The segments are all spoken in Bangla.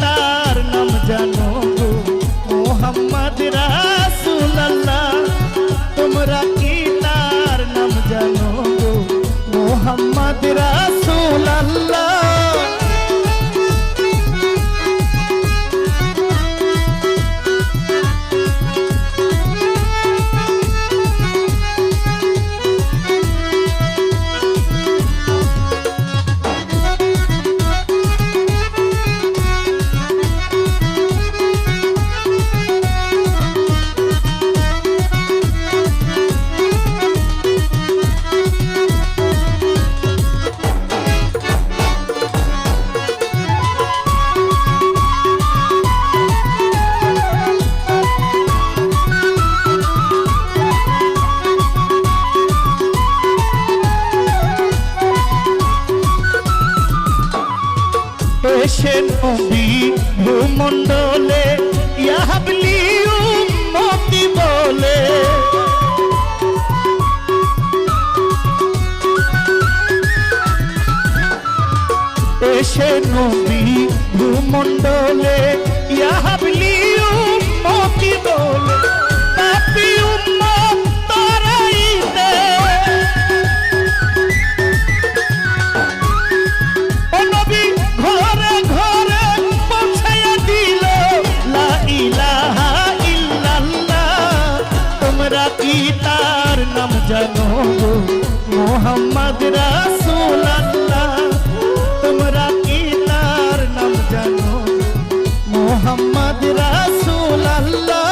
তার নাম জানো গো মোহাম্মদ রাসূলুল্লাহ তোমরা কি তার নাম জানো গো মোহাম্মদ রাসূলুল্লাহ এসে নবী ভূমণ্ডলে ইয়া হাবলি উম্মতি বলে এসে নবী ভূমণ্ডলে ইয়া হাবলি উম্মতি বলে পাপী উম্মত তারাইতে ও নবী ঘরে ঘরে পৌঁছায়া দিল লা ইলাহা ইল্লাল্লাহ তোমরা কি তার নাম জানো গো মোহাম্মদ রাসূলুল্লাহ তোমরা কি তার নাম জানো মোহাম্মদ রাসূলুল্লাহ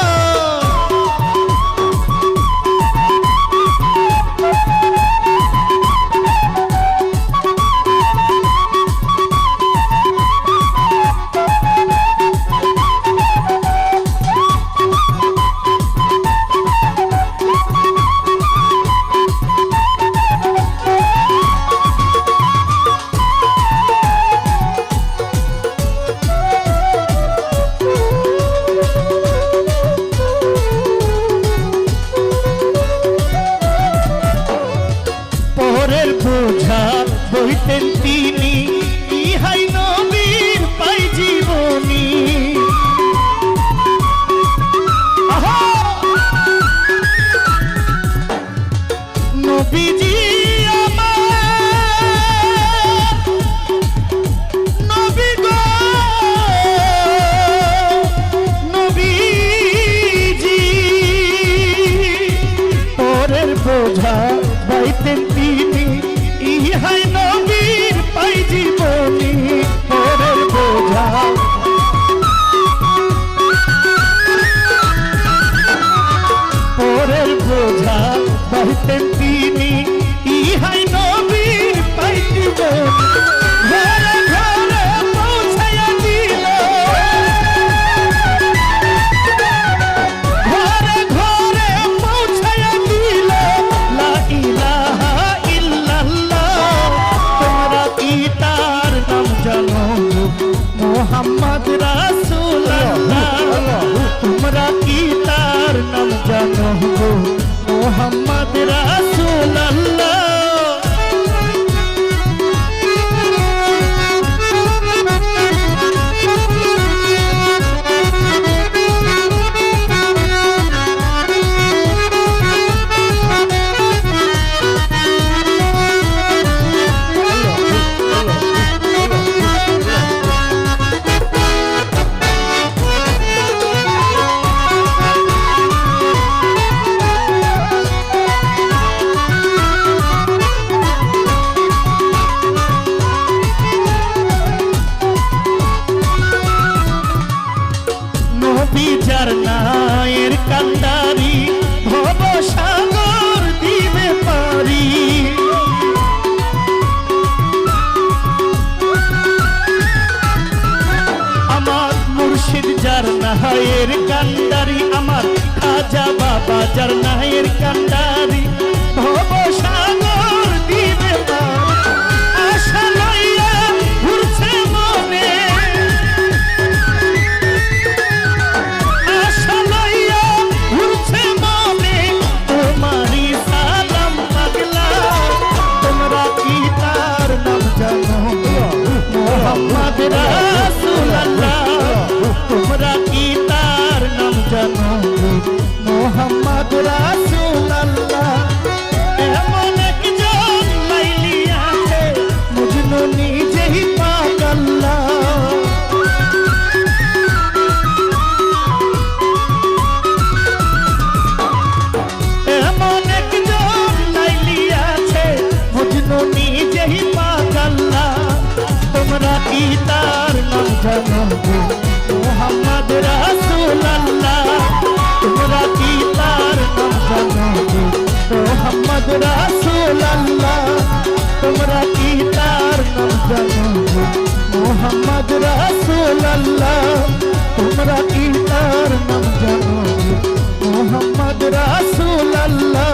বোঝা বইতেন তিনি ইহাই নবীর পাই জীবনী নবীজি আমার নবী গো নবীজি পরের বোঝা বইতেন তিনি ইহাই নবীর পাই জীবনী পরের বোঝা পরের বোঝা বইতেন তিনি ইহাই নবীর পাই জীবনী ঘরে ঘরে পৌঁছায়া দিল ঘরে ঘরে পৌঁছায়া দিল লা ইলাহা তার নাম জানো মোহাম্মদ রাসূলুল্লাহ তোমরা কি তার নাম জানো মোহাম্মদ রাসূলুল্লাহ যার নায়ের কান্দারি ভব সাগর দিবে পারি আমার মুর্শিদ যার নায়ের কান্দারি আমার খাজা বাবা যার নায়ের কান্দারি ভব সাগর দিবে পারি আশা লইয়া ঘুরছে মনে মোহাম্মদ রাসূলুল্লাহ তার নাম জানো গো মোহাম্মদ রাসূলুল্লাহ তোমরা কি তার নাম জানো গো মোহাম্মদ রাসূলুল্লাহ তোমরা কি তার নাম জানো গো মোহাম্মদ রাসূলুল্লাহ তোমরা কি তার নাম জানো গো মোহাম্মদ রাসূলুল্লাহ